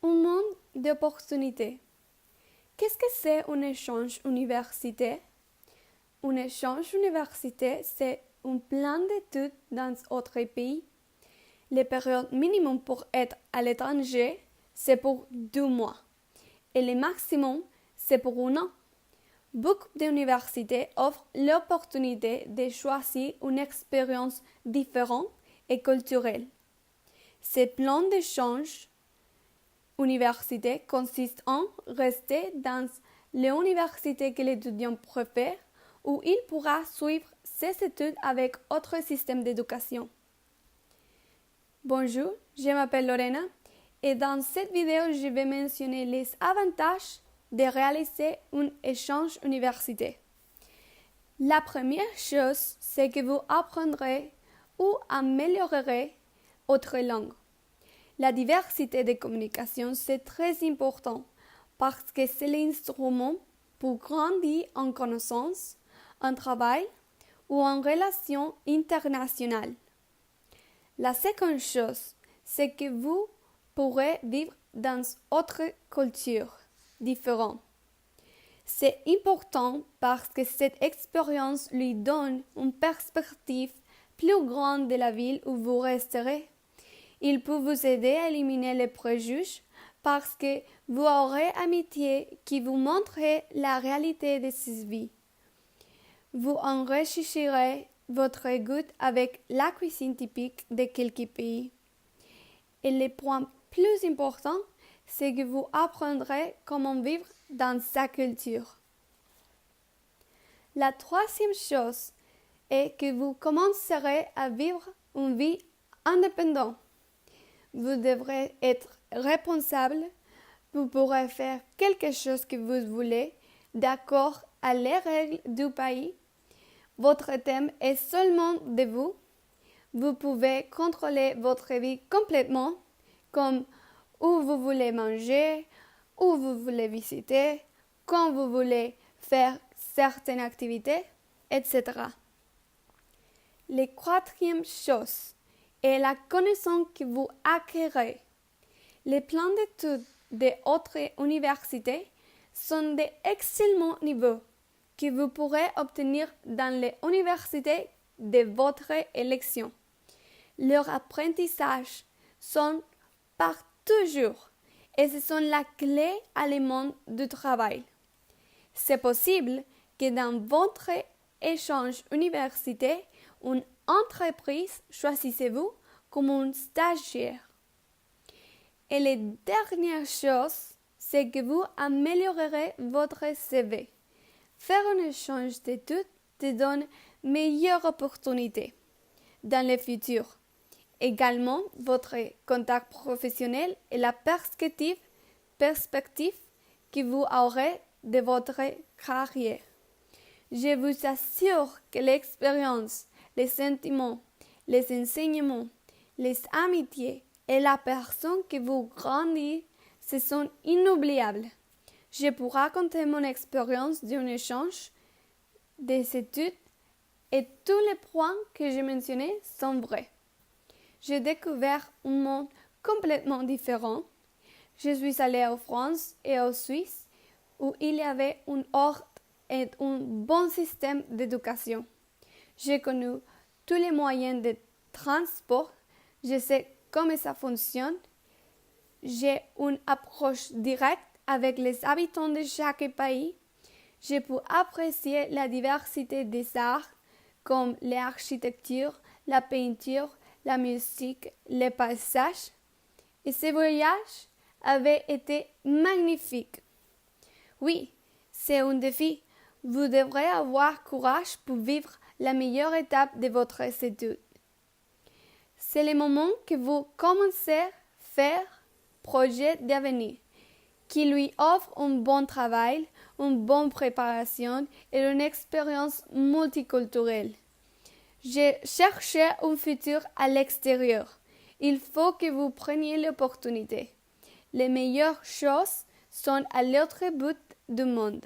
Un monde d'opportunités. Qu'est-ce que c'est un échange universitaire? Un échange universitaire, c'est un plan d'études dans autre pays. Les périodes minimum pour être à l'étranger, c'est pour 2 mois. Et le maximum, c'est pour 1 an. Beaucoup d'universités offrent l'opportunité de choisir une expérience différente et culturelle. Ces plans d'échange universitaire consiste en rester dans l'université que l'étudiant préfère, où il pourra suivre ses études avec autre système d'éducation. Bonjour, je m'appelle Lorena et dans cette vidéo, je vais mentionner les avantages de réaliser un échange universitaire. La première chose, c'est que vous apprendrez ou améliorerez votre langue. La diversité de communication, c'est très important parce que c'est l'instrument pour grandir en connaissance, en travail ou en relations internationales. La seconde chose, c'est que vous pourrez vivre dans autre culture différente. C'est important parce que cette expérience lui donne une perspective plus grande de la ville où vous resterez. Il peut vous aider à éliminer les préjugés parce que vous aurez amitié qui vous montrera la réalité de cette vie. Vous enrichirez votre goût avec la cuisine typique de quelques pays. Et le point plus important, c'est que vous apprendrez comment vivre dans sa culture. La troisième chose est que vous commencerez à vivre une vie indépendante. Vous devrez être responsable, vous pourrez faire quelque chose que vous voulez, d'accord à les règles du pays. Votre thème est seulement de vous. Vous pouvez contrôler votre vie complètement, comme où vous voulez manger, où vous voulez visiter, quand vous voulez faire certaines activités, etc. La quatrième chose est la connaissance que vous acquérez. Les plans d'études des autres universités sont d'excellents niveaux que vous pourrez obtenir dans les universités de votre élection. Leurs apprentissages sont par toujours et ce sont la clé à le monde du travail. C'est possible que dans votre échange universitaire, une entreprise choisissez-vous comme un stagiaire. Et la dernière chose, c'est que vous améliorerez votre CV. Faire un échange d'études te donne meilleure opportunité dans le futur. Également, votre contact professionnel et la perspective que vous aurez de votre carrière. Je vous assure que l'expérience, les sentiments, les enseignements, les amitiés et la personne que vous grandissez, ce sont inoubliables. Je peux raconter mon expérience d'un échange des études et tous les points que j'ai mentionnés sont vrais. J'ai découvert un monde complètement différent. Je suis allée en France et en Suisse où il y avait un ordre et un bon système d'éducation. J'ai connu tous les moyens de transport. Je sais comment ça fonctionne. J'ai une approche directe avec les habitants de chaque pays. Je peux apprécier la diversité des arts comme l'architecture, la peinture, la musique, les paysages. Et ce voyage avait été magnifique. Oui, c'est un défi. Vous devrez avoir courage pour vivre la meilleure étape de votre étude. C'est le moment que vous commencez à faire projet d'avenir, qui lui offre un bon travail, une bonne préparation et une expérience multiculturelle. Je cherchais un futur à l'extérieur. Il faut que vous preniez l'opportunité. Les meilleures choses sont à l'autre bout du monde.